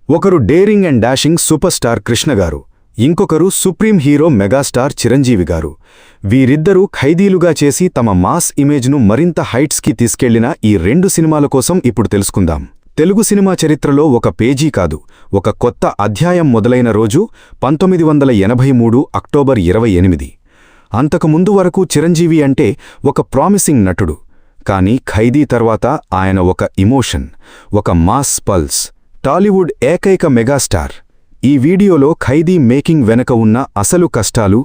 ఒకరు daring and dashing super star Krishna గారు, ఇంకొకరు సుప్రీం హీరో మెగాస్టార్ చిరంజీవి గారు. వీరిద్దరూ ఖైదీలుగా చేసి తమ మాస్ ఇమేజ్ను మరింత హైట్స్కి తీసుకెళ్లిన ఈ రెండు సినిమాల కోసం ఇప్పుడు తెలుసుకుందాం. తెలుగు సినిమా చరిత్రలో ఒక పేజీ కాదు, ఒక కొత్త అధ్యాయం మొదలైన రోజు 1983 అక్టోబర్ 28. అంతకుముందు వరకు చిరంజీవి అంటే ఒక ప్రామిసింగ్ నటుడు. కానీ ఖైదీ తర్వాత ఆయన ఒక ఇమోషన్, ఒక మాస్ పల్స్, టాలీవుడ్ ఏకైక మెగాస్టార్. ఈ వీడియోలో ఖైదీ మేకింగ్ వెనక ఉన్న అసలు కష్టాలు,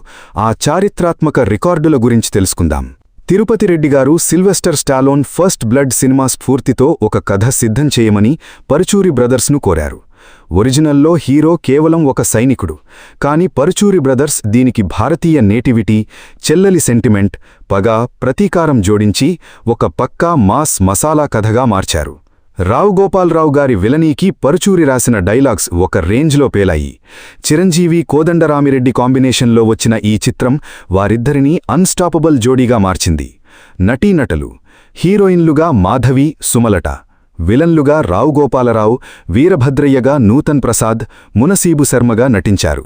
ఆ చారిత్రాత్మక రికార్డుల గురించి తెలుసుకుందాం. తిరుపతి రెడ్డి గారు Sylvester Stallone first blood cinema స్ఫూర్తితో ఒక కథ సిద్ధం చేయమని పరుచూరి బ్రదర్స్ను కోరారు. ఒరిజినల్లో హీరో కేవలం ఒక సైనికుడు, కాని పరుచూరి బ్రదర్స్ దీనికి భారతీయ నేటివిటీ, చెల్లెలి సెంటిమెంట్, పగ, ప్రతీకారం జోడించి ఒక పక్కా మాస్ మసాలా కథగా మార్చారు. రావు గోపాలరావు గారి విలనీకి పరుచూరి రాసిన డైలాగ్స్ ఒక రేంజ్లో పేలాయి. చిరంజీవి కోదండరామిరెడ్డి కాంబినేషన్లో వచ్చిన ఈ చిత్రం వారిద్దరినీ అన్స్టాపబుల్ జోడీగా మార్చింది. నటీనటులు: హీరోయిన్లుగా మాధవి, సుమలత; విలన్లుగా రావు గోపాలరావు, వీరభద్రయ్యగా నూతన్ ప్రసాద్, మునసీబు శర్మగా నటించారు.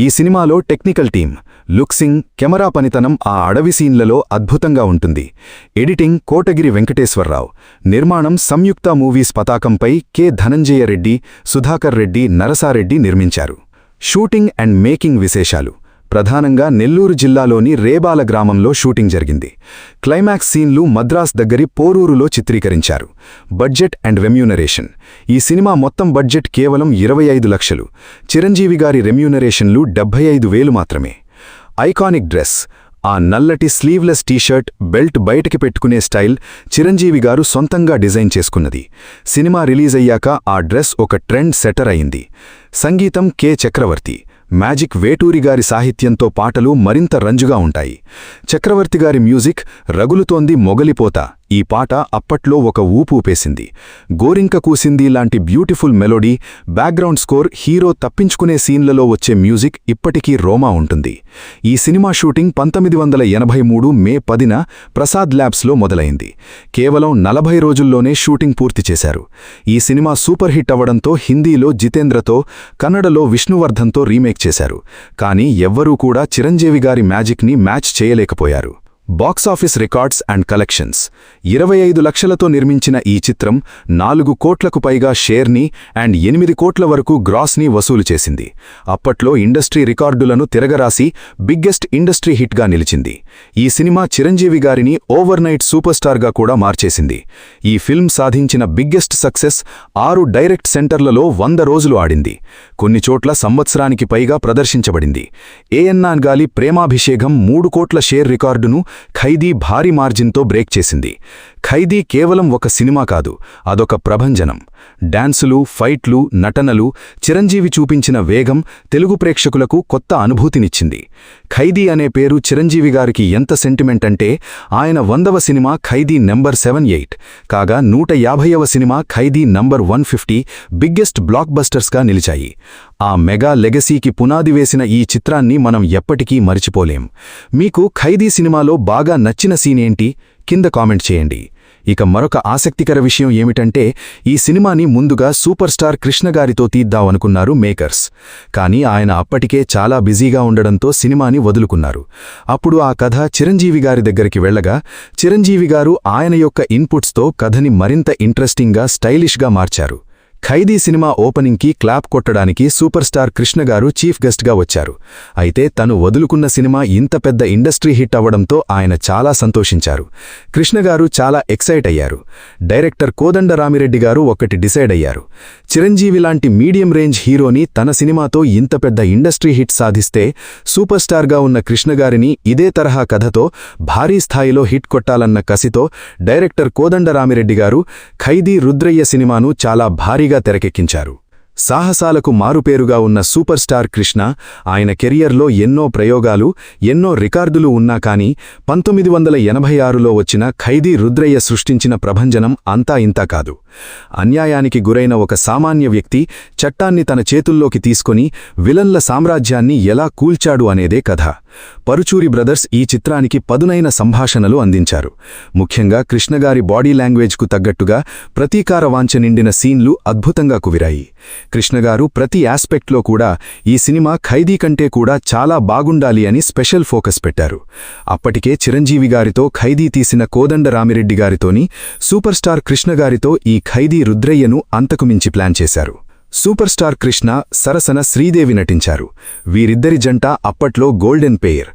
ఈ సినిమాలో టెక్నికల్ టీం, లుక్సింగ్, కెమెరా పనితనం ఆ అడవి సీన్లలో అద్భుతంగా ఉంటుంది. ఎడిటింగ్ కోటగిరి వెంకటేశ్వరరావు. నిర్మాణం సంయుక్త మూవీస్ పతాకంపై కె ధనంజయ రెడ్డి, సుధాకర్ రెడ్డి, నరసారెడ్డి నిర్మించారు. షూటింగ్ అండ్ మేకింగ్ విశేషాలు: ప్రధానంగా నెల్లూరు జిల్లాలోని రేబాల గ్రామంలో షూటింగ్ జరిగింది. క్లైమాక్స్ సీన్లు మద్రాస్ దగ్గరి పోరూరులో చిత్రీకరించారు. బడ్జెట్ అండ్ రెమ్యూనరేషన్: ఈ సినిమా మొత్తం బడ్జెట్ కేవలం 25 లక్షలు. చిరంజీవి గారి రెమ్యూనరేషన్లు 75,000 మాత్రమే. ఐకానిక్ డ్రెస్: ఆ నల్లటి స్లీవ్లెస్ టీషర్ట్, బెల్ట్ బయటికి పెట్టుకునే స్టైల్ చిరంజీవి గారు సొంతంగా డిజైన్ చేసుకున్నది. సినిమా రిలీజ్ అయ్యాక ఆ డ్రెస్ ఒక ట్రెండ్ సెటర్ అయింది. సంగీతం కె చక్రవర్తి. మ్యాజిక్ వేటూరి గారి సాహిత్యంతో పాటలు మరింత రంజుగా ఉంటాయి. చక్రవర్తి గారి మ్యూజిక్ రగులుతోంది మొగలిపోతా. ఈ పాట అప్పట్లో ఒక ఊపు ఊపేసింది. గోరింక కూసింది లాంటి beautiful melody, background score, hero తప్పించుకునే సీన్లలో వచ్చే మ్యూజిక్ ఇప్పటికీ రోమా ఉంటుంది. ఈ సినిమా షూటింగ్ 1983 మే 10న ప్రసాద్ ల్యాబ్స్లో మొదలైంది. కేవలం 40 రోజుల్లోనే షూటింగ్ పూర్తి చేశారు. ఈ సినిమా సూపర్ హిట్ అవ్వడంతో హిందీలో జితేంద్రతో, కన్నడలో విష్ణువర్ధన్తో రీమేక్ చేశారు. కానీ ఎవ్వరూ కూడా చిరంజీవి గారి మ్యాజిక్ని మ్యాచ్ చేయలేకపోయారు. బాక్సాఫీస్ రికార్డ్స్ అండ్ కలెక్షన్స్: 25 లక్షలతో నిర్మించిన ఈ చిత్రం 4 కోట్లకు పైగా షేర్ని అండ్ 8 కోట్ల వరకు గ్రాస్ని వసూలు చేసింది. అప్పట్లో ఇండస్ట్రీ రికార్డులను తిరగరాసి బిగ్గెస్ట్ ఇండస్ట్రీ హిట్గా నిలిచింది. ఈ సినిమా చిరంజీవి గారిని ఓవర్నైట్ సూపర్ స్టార్గా కూడా మార్చేసింది. ఈ ఫిల్మ్ సాధించిన బిగ్గెస్ట్ సక్సెస్ 6 డైరెక్ట్ సెంటర్లలో 100 రోజులు ఆడింది. కొన్ని చోట్ల సంవత్సరానికి పైగా ప్రదర్శించబడింది. ఏఎన్నాన్ గాలి ప్రేమాభిషేకం 3 కోట్ల షేర్ రికార్డును ఖైదీ భారీ మార్జిన్తో బ్రేక్ చేసింది. ఖైదీ కేవలం ఒక సినిమా కాదు, అదొక ప్రభంజనం. డాన్సులు, ఫైట్లు, నటనలు, చిరంజీవి చూపించిన వేగం తెలుగు ప్రేక్షకులకు కొత్త అనుభూతినిచ్చింది. ఖైదీ అనే పేరు చిరంజీవి గారికి ఎంత సెంటిమెంట్ అంటే ఆయన 100వ సినిమా ఖైదీ నంబర్ 78 కాగా 150వ సినిమా ఖైదీ నంబర్ 150 బిగ్గెస్ట్ బ్లాక్ బస్టర్స్గా నిలిచాయి. ఆ మెగా లెగసీకి పునాది వేసిన ఈ చిత్రాన్ని మనం ఎప్పటికీ మరిచిపోలేం. మీకు ఖైదీ సినిమాలో బాగా నచ్చిన సీన్ ఏంటి? కింద కామెంట్ చేయండి. ఇక మరొక ఆసక్తికర విషయం ఏమిటంటే ఈ సినిమాని ముందుగా సూపర్ స్టార్ కృష్ణ గారితో తీద్దామనుకున్నారు మేకర్స్. కానీ ఆయన అప్పటికే చాలా బిజీగా ఉండడంతో సినిమాని వదులుకున్నారు. అప్పుడు ఆ కథ చిరంజీవి గారి దగ్గరికి వెళ్లగా చిరంజీవి గారు ఆయన యొక్క ఇన్పుట్స్తో కథని మరింత ఇంట్రెస్టింగ్గా, స్టైలిష్గా మార్చారు. ఖైదీ సినిమా ఓపెనింగ్కి క్లాప్ కొట్టడానికి సూపర్ స్టార్ కృష్ణ గారు చీఫ్ గెస్ట్గా వచ్చారు. అయితే తను వదులుకున్న సినిమా ఇంత పెద్ద ఇండస్ట్రీ హిట్ అవ్వడంతో ఆయన చాలా సంతోషించారు. కృష్ణ గారు చాలా ఎక్సైట్ అయ్యారు. డైరెక్టర్ కోదండరామిరెడ్డి గారు ఒకటి డిసైడ్ అయ్యారు. చిరంజీవి లాంటి మీడియం రేంజ్ హీరోని తన సినిమాతో ఇంత పెద్ద ఇండస్ట్రీ హిట్ సాధిస్తే సూపర్ స్టార్గా ఉన్న కృష్ణ గారిని ఇదే తరహా కథతో భారీ స్థాయిలో హిట్ కొట్టాలన్న కసితో డైరెక్టర్ కోదండరామిరెడ్డి గారు ఖైదీ రుద్రయ్య సినిమాను చాలా భారీగా తెరకెక్కించారు. సాహసాలకు మారుపేరుగా ఉన్న సూపర్ స్టార్ కృష్ణ ఆయన కెరియర్లో ఎన్నో ప్రయోగాలు, ఎన్నో రికార్డులు ఉన్నా కానీ 1986లో వచ్చిన ఖైదీ రుద్రయ్య సృష్టించిన ప్రభంజనం అంతా ఇంతా కాదు. అన్యాయానికి గురైన ఒక సామాన్య వ్యక్తి చట్టాన్ని తన చేతుల్లోకి తీసుకొని విలన్ల సామ్రాజ్యాన్ని ఎలా కూల్చాడు అనేదే కథ. పరుచూరి బ్రదర్స్ ఈ చిత్రానికి పదునైన సంభాషణలు అందించారు. ముఖ్యంగా కృష్ణగారి బాడీ లాంగ్వేజ్కు తగ్గట్టుగా ప్రతీకార వాంఛ నిండిన సీన్లు అద్భుతంగా కువిరాయి. కృష్ణగారు ప్రతి ఆస్పెక్ట్లో కూడా ఈ సినిమా ఖైదీ కంటే కూడా చాలా బాగుండాలి అని స్పెషల్ ఫోకస్ పెట్టారు. అప్పటికే చిరంజీవి గారితో ఖైదీ తీసిన కోదండ రామిరెడ్డి గారితోని సూపర్ స్టార్ కృష్ణగారితో ఈ ఖైదీ రుద్రయ్యను అంతకుమించి ప్లాన్ చేశారు. సూపర్ స్టార్ కృష్ణ సరసన శ్రీదేవి నటించారు. వీరిద్దరి జంట అప్పట్లో గోల్డెన్ పెయిర్.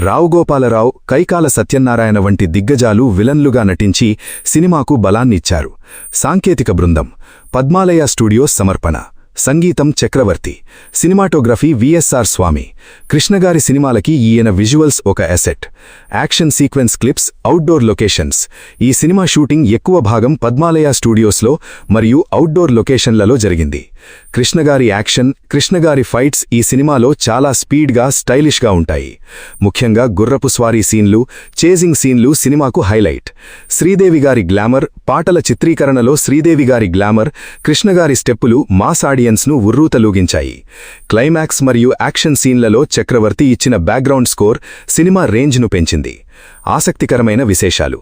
రావుగోపాలరావు, కైకాల సత్యనారాయణ వంటి దిగ్గజాలు విలన్లుగా నటించి సినిమాకు బలాన్నిచ్చారు. సాంకేతిక బృందం పద్మాలయ స్టూడియోస్ సమర్పణ. సంగీతం చక్రవర్తి. సినిమాటోగ్రఫీ విఎస్ఆర్ స్వామి. కృష్ణగారి సినిమాలకి ఈయన విజువల్స్ ఒక asset. Action sequence clips, outdoor locations. ఈ సినిమా షూటింగ్ ఎక్కువ భాగం పద్మాలయ స్టూడియోస్లో మరియు అవుట్డోర్ లొకేషన్లలో జరిగింది. కృష్ణగారి యాక్షన్, కృష్ణగారి ఫైట్స్ ఈ సినిమాలో చాలా స్పీడ్గా, స్టైలిష్గా ఉంటాయి. ముఖ్యంగా గుర్రపు స్వారీ సీన్లు, చేజింగ్ సీన్లు సినిమాకు హైలైట్. శ్రీదేవి గారి గ్లామర్, పాటల చిత్రీకరణలో శ్రీదేవి గారి గ్లామర్, కృష్ణగారి స్టెప్పులు మాస్ ఆడియన్స్ను ఉర్రూతలూగించాయి. క్లైమాక్స్ మరియు యాక్షన్ సీన్లలో చక్రవర్తి ఇచ్చిన బ్యాక్గ్రౌండ్ స్కోర్ సినిమా రేంజ్ను పెంచింది. ఆసక్తికరమైన విశేషాలు.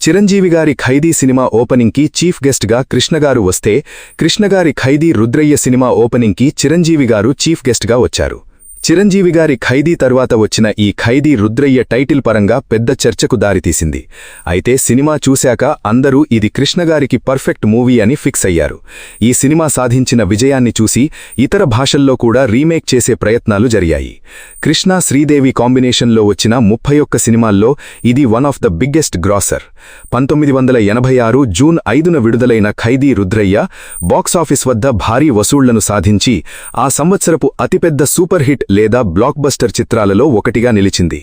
చిరంజీవి గారి ఖైదీ సినిమా ఓపెనింగ్కి చీఫ్ గెస్ట్గా కృష్ణగారు వస్తే, కృష్ణగారి ఖైదీ రుద్రయ్య సినిమా ఓపెనింగ్కి చిరంజీవి గారు చీఫ్ గెస్ట్గా వచ్చారు. చిరంజీవి గారి ఖైదీ తరువాత వచ్చిన ఈ ఖైదీ రుద్రయ్య టైటిల్ పరంగా పెద్ద చర్చకు దారితీసింది. అయితే సినిమా చూశాక అందరూ ఇది కృష్ణగారికి పర్ఫెక్ట్ మూవీ అని ఫిక్స్ అయ్యారు. ఈ సినిమా సాధించిన విజయాన్ని చూసి ఇతర భాషల్లో కూడా రీమేక్ చేసే ప్రయత్నాలు జరిగాయి. కృష్ణ శ్రీదేవి కాంబినేషన్లో వచ్చిన 31 సినిమాల్లో ఇది one of the biggest grosser. 1986 June 5న విడుదలైన ఖైదీ రుద్రయ్య బాక్సాఫీస్ వద్ద భారీ వసూళ్లను సాధించి ఆ సంవత్సరపు అతిపెద్ద సూపర్ హిట్ లేదా బ్లాక్ బస్టర్ చిత్రాలలో ఒకటిగా నిలిచింది.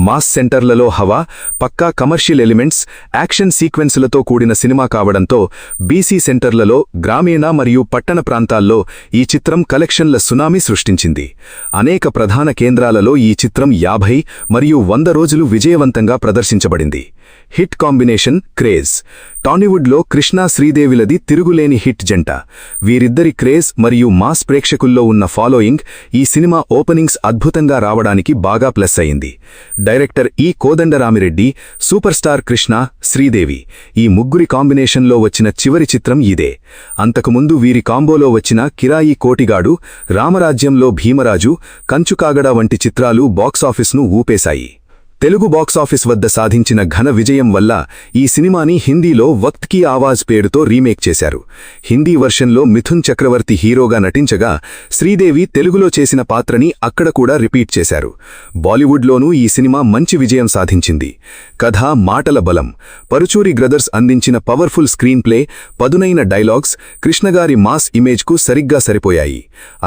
మాస్ సెంటర్లలో హవా, పక్కా కమర్షియల్ ఎలిమెంట్స్, యాక్షన్ సీక్వెన్సులతో కూడిన సినిమా కావడంతో బీసీ సెంటర్లలో, గ్రామీణ మరియు పట్టణ ప్రాంతాల్లో ఈ చిత్రం కలెక్షన్ల సునామీ సృష్టించింది. అనేక ప్రధాన కేంద్రాలలో ఈ చిత్రం 50 మరియు 100 రోజులు విజయవంతంగా ప్రదర్శించబడింది. Hit combination craze. టాలీవుడ్లో కృష్ణా శ్రీదేవిలది తిరుగులేని హిట్ జంట. వీరిద్దరి క్రేజ్ మరియు మాస్ ప్రేక్షకుల్లో ఉన్న ఫాలోయింగ్ ఈ సినిమా ఓపెనింగ్స్ అద్భుతంగా రావడానికి బాగా ప్లస్ అయింది. Director Kodandarami Reddy, super star Krishna, Sridevi ఈ ముగ్గురి కాంబినేషన్లో వచ్చిన చివరి చిత్రం ఇదే. అంతకుముందు వీరి కాంబోలో వచ్చిన కిరాయి కోటిగాడు, రామరాజ్యంలో భీమరాజు, కంచుకాగడ వంటి చిత్రాలు బాక్సాఫీస్ను ఊపేశాయి. తెలుగు బాక్సాఫీస్ వద్ద సాధించిన ఘన విజయం వల్ల ఈ సినిమాని హిందీలో వక్త్ కీ ఆవాజ్ పేరుతో రీమేక్ చేశారు. హిందీ వర్షన్లో మిథున్ చక్రవర్తి హీరోగా నటించగా, శ్రీదేవి తెలుగులో చేసిన పాత్రని అక్కడ కూడా రిపీట్ చేశారు. బాలీవుడ్లోనూ ఈ సినిమా మంచి విజయం సాధించింది. కథ, మాటల బలం. పరుచూరి బ్రదర్స్ అందించిన పవర్ఫుల్ స్క్రీన్ ప్లే, పదునైన డైలాగ్స్ కృష్ణగారి మాస్ ఇమేజ్కు సరిగ్గా సరిపోయాయి.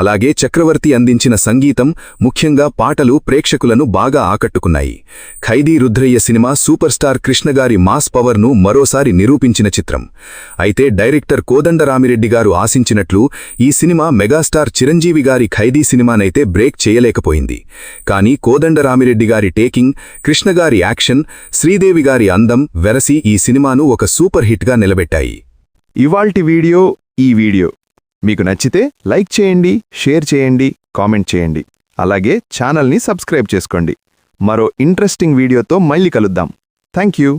అలాగే చక్రవర్తి అందించిన సంగీతం, ముఖ్యంగా పాటలు ప్రేక్షకులను బాగా ఆకట్టుకున్నాయి. Khaidi Rudrayya cinema super star కృష్ణగారి మాస్ పవర్ను మరోసారి నిరూపించిన చిత్రం. అయితే డైరెక్టర్ కోదండరామిరెడ్డి గారు ఆశించినట్లు ఈ సినిమా మెగాస్టార్ చిరంజీవి గారి ఖైదీ సినిమానైతే బ్రేక్ చేయలేకపోయింది. కానీ కోదండరామిరెడ్డి గారి టేకింగ్, కృష్ణగారి యాక్షన్, శ్రీదేవి గారి అందం వెరసి ఈ సినిమాను ఒక సూపర్ హిట్గా నిలబెట్టాయి. ఇవాల్టి వీడియో ఈ వీడియో మీకు నచ్చితే లైక్ చేయండి, షేర్ చేయండి, కామెంట్ చేయండి. అలాగే ఛానల్ని సబ్స్క్రైబ్ చేసుకోండి. మరో ఇంట్రెస్టింగ్ వీడియోతో మళ్ళీ కలుద్దాం. Thank you.